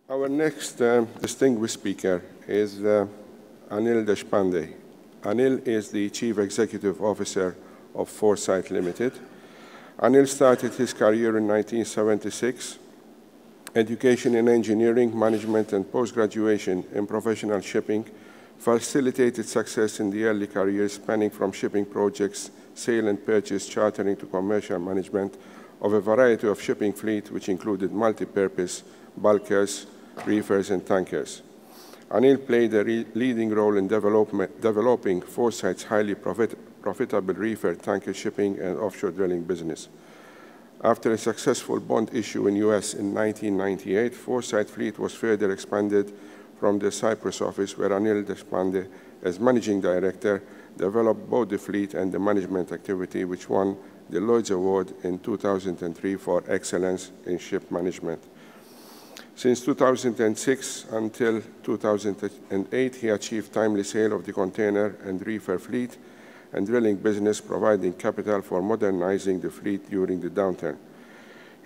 Our next distinguished speaker is Anil Deshpande. Anil is the Chief Executive Officer of Foresight Limited. Anil started his career in 1976. Education in engineering, management, and post-graduation in professional shipping facilitated success in the early career, spanning from shipping projects, sale and purchase, chartering to commercial management of a variety of shipping fleet, which included multi-purpose bulkers, reefers, and tankers. Anil played a leading role in developing Foresight's highly profitable reefer, tanker shipping, and offshore drilling business. After a successful bond issue in US in 1998, Foresight fleet was further expanded from the Cyprus office, where Anil Deshpande, as managing director, developed both the fleet and the management activity, which won the Lloyd's Award in 2003 for excellence in ship management. Since 2006 until 2008, he achieved timely sale of the container and reefer fleet and drilling business, providing capital for modernizing the fleet during the downturn.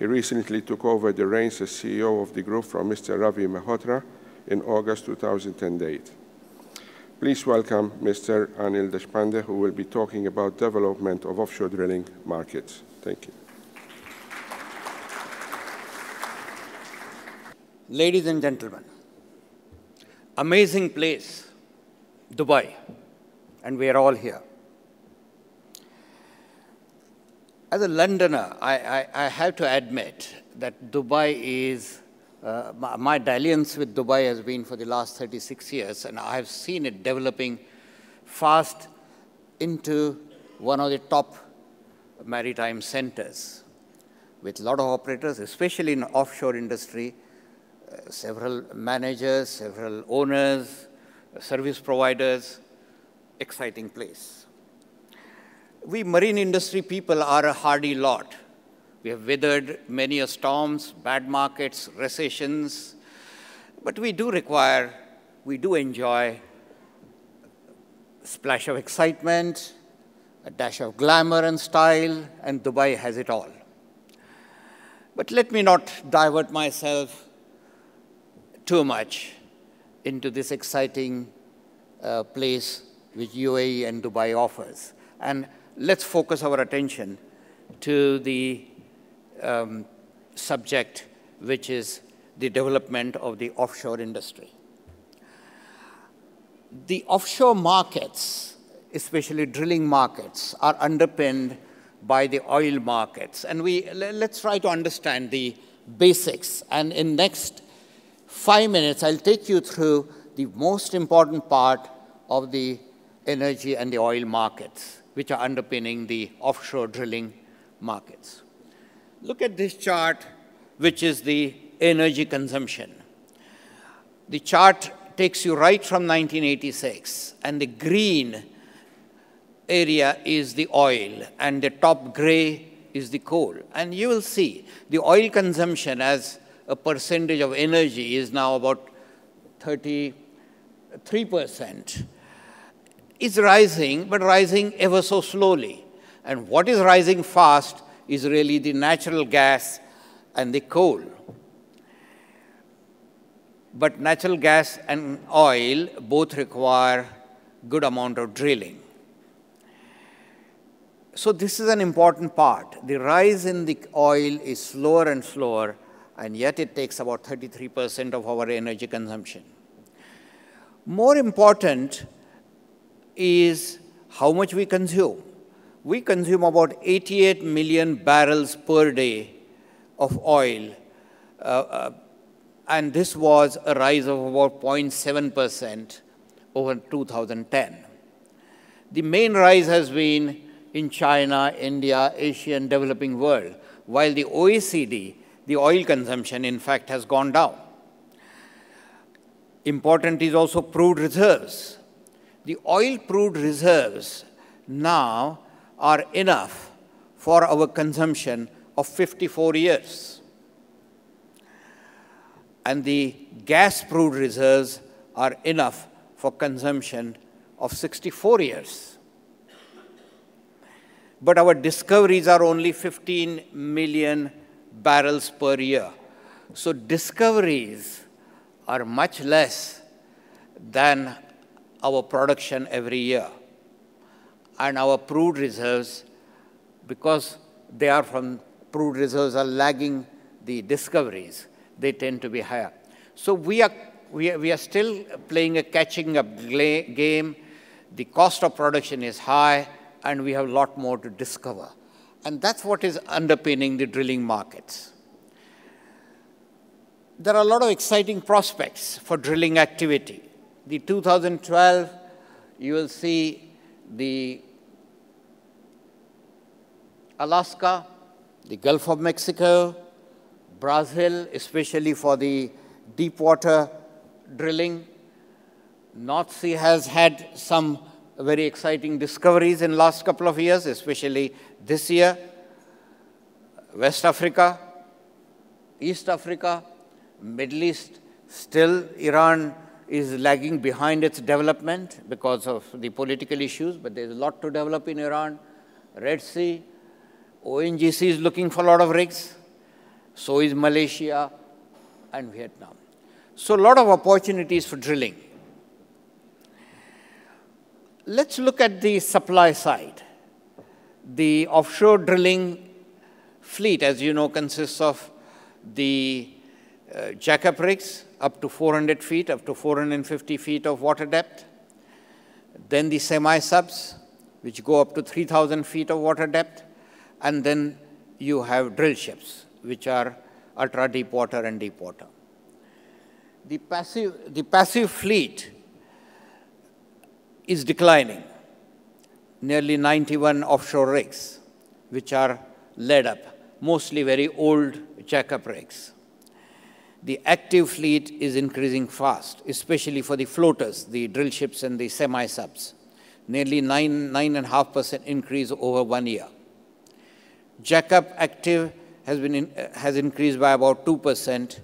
He recently took over the reins as CEO of the group from Mr. Ravi Mehrotra in August 2008. Please welcome Mr. Anil Deshpande, who will be talking about development of offshore drilling markets. Thank you. Ladies and gentlemen, amazing place, Dubai, and we are all here. As a Londoner, I have to admit that Dubai is, my dalliance with Dubai has been for the last 36 years, and I have seen it developing fast into one of the top maritime centers with a lot of operators, especially in offshore industry, several managers, several owners, service providers, exciting place. We marine industry people are a hardy lot. We have weathered many storms, bad markets, recessions, but we do enjoy a splash of excitement, a dash of glamour and style, and Dubai has it all. But let me not divert myself too much into this exciting place which UAE and Dubai offers. And let's focus our attention to the subject, which is the development of the offshore industry. The offshore markets, especially drilling markets, are underpinned by the oil markets. And let's try to understand the basics. And in next 5 minutes, I'll take you through the most important part of the energy and the oil markets, which are underpinning the offshore drilling markets. Look at this chart, which is the energy consumption. The chart takes you right from 1986, and the green area is the oil, and the top gray is the coal. And you will see the oil consumption as a percentage of energy is now about 33%. It's rising, but rising ever so slowly. And what is rising fast is really the natural gas and the coal. But natural gas and oil both require good amount of drilling. So this is an important part. The rise in the oil is slower and slower, and yet it takes about 33% of our energy consumption. More important is how much we consume. We consume about 88 million barrels per day of oil, and this was a rise of about 0.7% over 2010. The main rise has been in China, India, Asia, and developing world, while the OECD, the oil consumption, in fact, has gone down. Important is also proved reserves. The oil proved reserves now are enough for our consumption of 54 years. And the gas proved reserves are enough for consumption of 64 years. But our discoveries are only 15 million barrels per year. So discoveries are much less than our production every year. And our proved reserves, because they are from proved reserves are lagging the discoveries, they tend to be higher. So we are still playing a catching up game. The cost of production is high, and we have a lot more to discover. And that's what is underpinning the drilling markets. There are a lot of exciting prospects for drilling activity. The 2012, you will see the Alaska, the Gulf of Mexico, Brazil, especially for the deep water drilling. North Sea has had some very exciting discoveries in the last couple of years, especially this year. West Africa, East Africa, Middle East, still Iran is lagging behind its development because of the political issues, but there's a lot to develop in Iran. Red Sea, ONGC is looking for a lot of rigs. So is Malaysia and Vietnam. So a lot of opportunities for drilling. Let's look at the supply side. The offshore drilling fleet, as you know, consists of the jackup rigs up to 400 feet, up to 450 feet of water depth. Then the semi-subs, which go up to 3,000 feet of water depth. And then you have drill ships, which are ultra-deep water and deep water. The passive fleet is declining. Nearly 91 offshore rigs, which are laid up, mostly very old jackup rigs. The active fleet is increasing fast, especially for the floaters, the drill ships and the semi-subs. Nearly 9.5% increase over 1 year. Jackup active has increased by about 2%,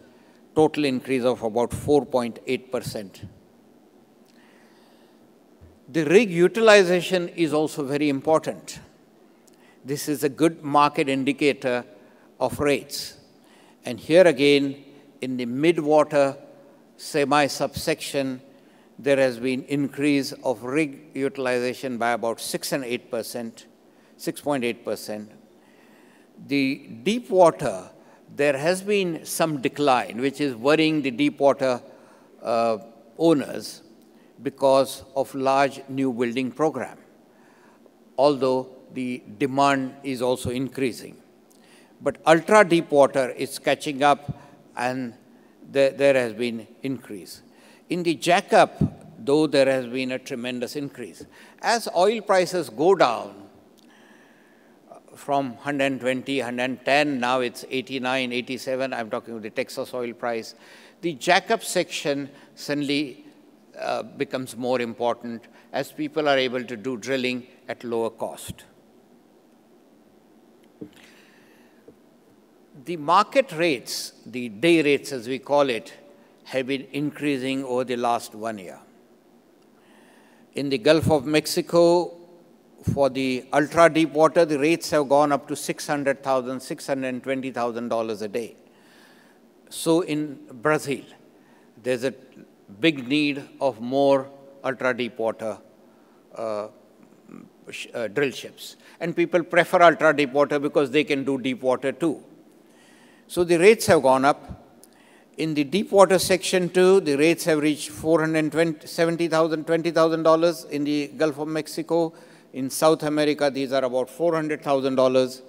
total increase of about 4.8%. The rig utilization is also very important. This is a good market indicator of rates. And here again, in the mid-water semi-subsection, there has been increase of rig utilization by about 6.8%. The deep water, there has been some decline, which is worrying the deep water owners because of large new building program, although the demand is also increasing. But ultra deep water is catching up, and there has been increase. In the jackup, though, there has been a tremendous increase. As oil prices go down from 120, 110, now it's 89, 87, I'm talking about the Texas oil price, the jackup section suddenly becomes more important as people are able to do drilling at lower cost. The market rates, the day rates as we call it, have been increasing over the last 1 year. In the Gulf of Mexico, for the ultra deep water, the rates have gone up to $600,000, $620,000 a day. So in Brazil, there's a big need of more ultra deep water drill ships. And people prefer ultra deep water because they can do deep water too. So the rates have gone up. In the deep water section too, the rates have reached $470,000, $20,000 in the Gulf of Mexico. In South America, these are about $400,000.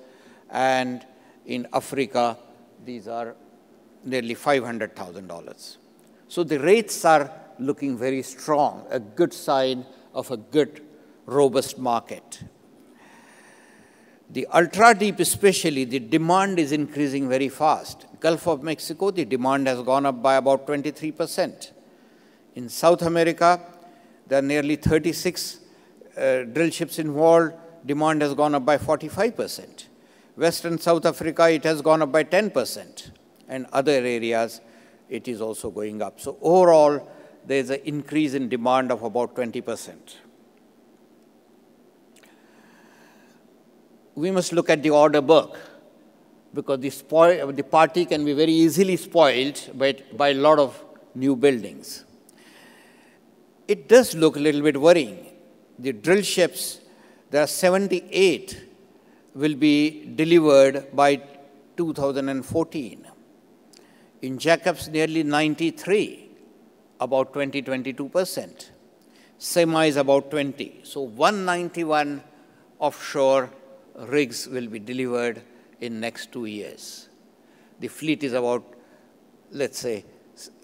And in Africa, these are nearly $500,000. So the rates are looking very strong, a good sign of a good, robust market. The ultra-deep especially, the demand is increasing very fast. Gulf of Mexico, the demand has gone up by about 23%. In South America, there are nearly 36 drill ships involved. Demand has gone up by 45%. West and South Africa, it has gone up by 10%. And other areas, it is also going up. So overall, there is an increase in demand of about 20%. We must look at the order book, because the party can be very easily spoiled by a lot of new buildings. It does look a little bit worrying. The drill ships, there are 78 will be delivered by 2014. In jackups, nearly 93, about 20-22%. Semis about 20. So 191 offshore rigs will be delivered in next 2 years. The fleet is about, let's say,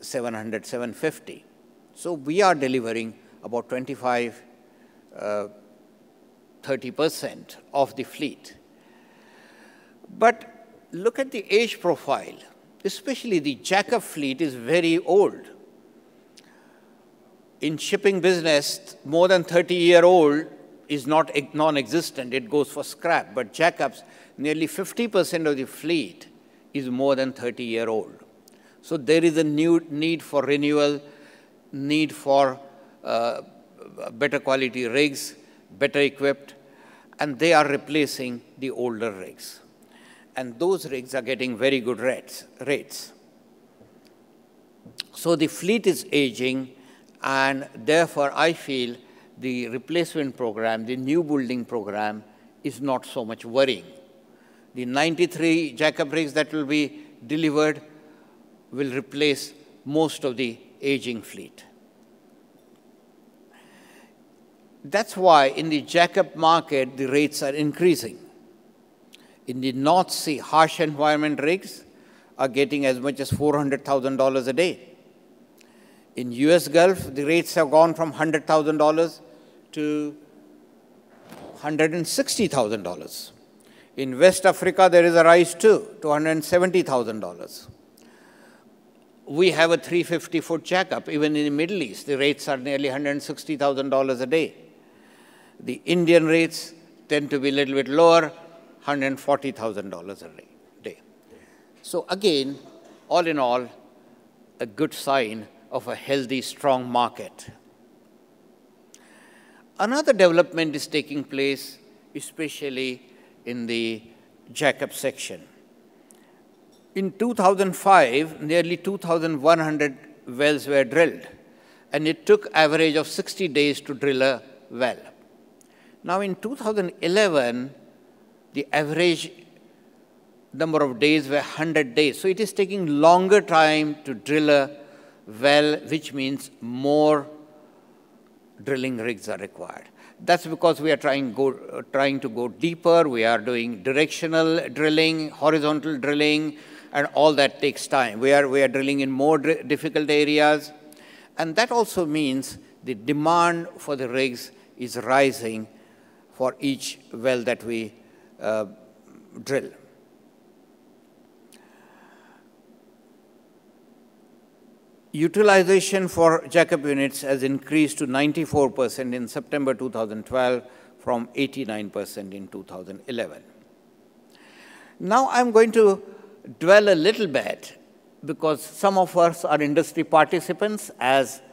700, 750. So we are delivering about 25-30% of the fleet. But look at the age profile. Especially the jackup fleet is very old. In shipping business, more than 30-year-old is not non-existent. It goes for scrap. But jackups, nearly 50% of the fleet is more than 30-year-old. So there is a new need for renewal, need for better quality rigs, better equipped, and they are replacing the older rigs. And those rigs are getting very good rates. So the fleet is aging, and therefore I feel the replacement program, the new building program, is not so much worrying. The 93 jackup rigs that will be delivered will replace most of the aging fleet. That's why in the jackup market, the rates are increasing. In the North Sea, harsh environment rigs are getting as much as $400,000 a day. In US Gulf, the rates have gone from $100,000 to $160,000. In West Africa, there is a rise too, to $170,000. We have a 350-foot jackup. Even in the Middle East, the rates are nearly $160,000 a day. The Indian rates tend to be a little bit lower, $140,000 a day. So again, all in all, a good sign of a healthy, strong market. Another development is taking place, especially in the jackup section. In 2005, nearly 2,100 wells were drilled, and it took average of 60 days to drill a well. Now in 2011, the average number of days were 100 days. So it is taking longer time to drill a well, which means more drilling rigs are required. That's because we are trying to go deeper. We are doing directional drilling, horizontal drilling, and all that takes time. We are drilling in more difficult areas. And that also means the demand for the rigs is rising for each well that we drill. Utilization for jackup units has increased to 94% in September 2012 from 89% in 2011. Now I'm going to dwell a little bit because some of us are industry participants as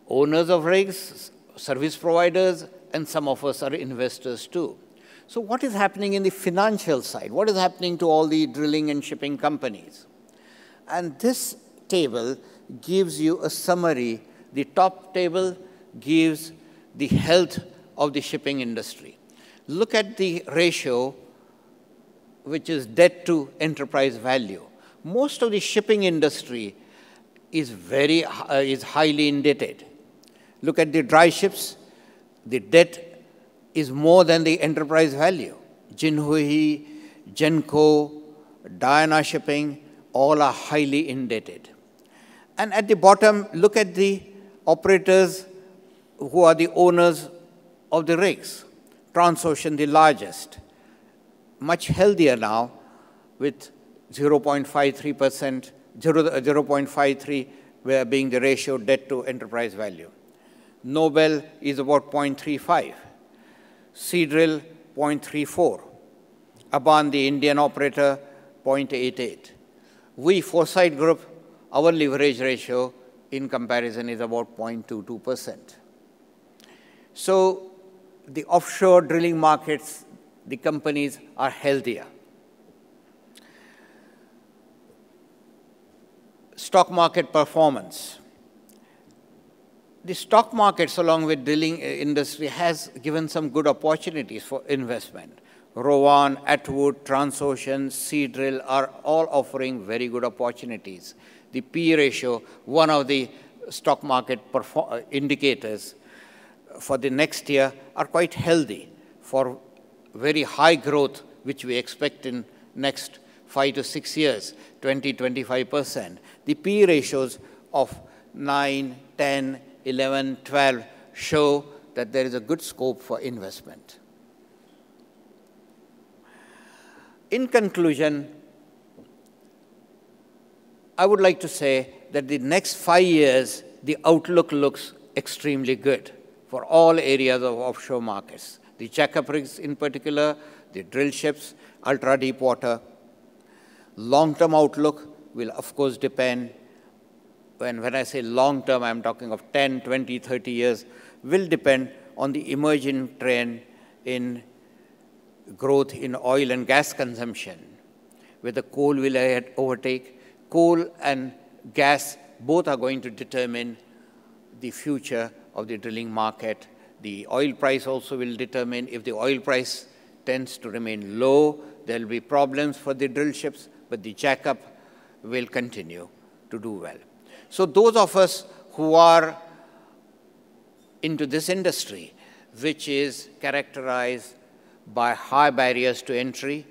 owners of rigs, service providers, and some of us are investors too. So what is happening in the financial side? What is happening to all the drilling and shipping companies? And this table gives you a summary. The top table gives the health of the shipping industry. Look at the ratio, which is debt to enterprise value. Most of the shipping industry is highly indebted. Look at the dry ships. The debt is more than the enterprise value. Jinhui, Genco, Diana Shipping, all are highly indebted. And at the bottom, look at the operators who are the owners of the rigs. Transocean, the largest, much healthier now with 0.53%, 0.53 being the ratio debt to enterprise value. Nobel is about 0.35. Seadrill, 0.34. Aban, the Indian operator, 0.88. We, Foresight Group, our leverage ratio in comparison is about 0.22%. So the offshore drilling markets, the companies are healthier. Stock market performance. The stock markets, along with drilling industry, has given some good opportunities for investment. Rowan, Atwood, Transocean, Seadrill are all offering very good opportunities. The P ratio, one of the stock market indicators for the next year, are quite healthy for very high growth, which we expect in next 5 to 6 years, 20–25%. The P ratios of 9, 10, 11, 12 show that there is a good scope for investment. In conclusion, I would like to say that the next 5 years, the outlook looks extremely good for all areas of offshore markets. The jackup rigs in particular, the drill ships, ultra-deep water. Long-term outlook will, of course, depend. When I say long-term, I'm talking of 10, 20, 30 years, will depend on the emerging trend in growth in oil and gas consumption, whether coal will overtake. Coal and gas both are going to determine the future of the drilling market. The oil price also will determine. If the oil price tends to remain low, there will be problems for the drill ships, but the jackup will continue to do well. So those of us who are into this industry, which is characterized by high barriers to entry,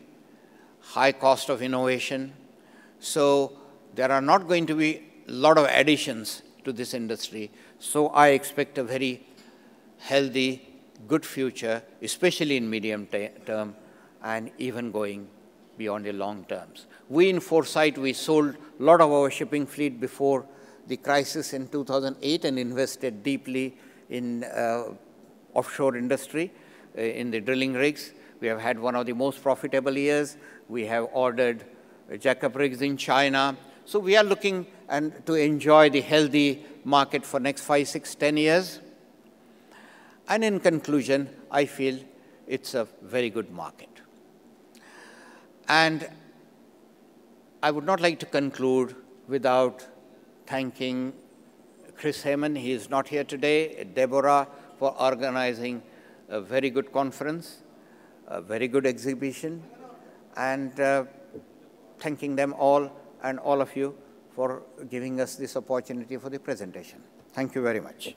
high cost of innovation, so there are not going to be a lot of additions to this industry. So I expect a very healthy, good future, especially in medium term and even going beyond the long terms. We in Foresight, we sold a lot of our shipping fleet before the crisis in 2008 and invested deeply in offshore industry, in the drilling rigs. We have had one of the most profitable years. We have ordered jackup rigs in China. So we are looking to enjoy the healthy market for next 5, 6, 10 years. And in conclusion, I feel it's a very good market. And I would not like to conclude without thanking Chris Heyman. He is not here today. Deborah for organizing a very good conference, a very good exhibition, and thanking them all and all of you for giving us this opportunity for the presentation. Thank you very much.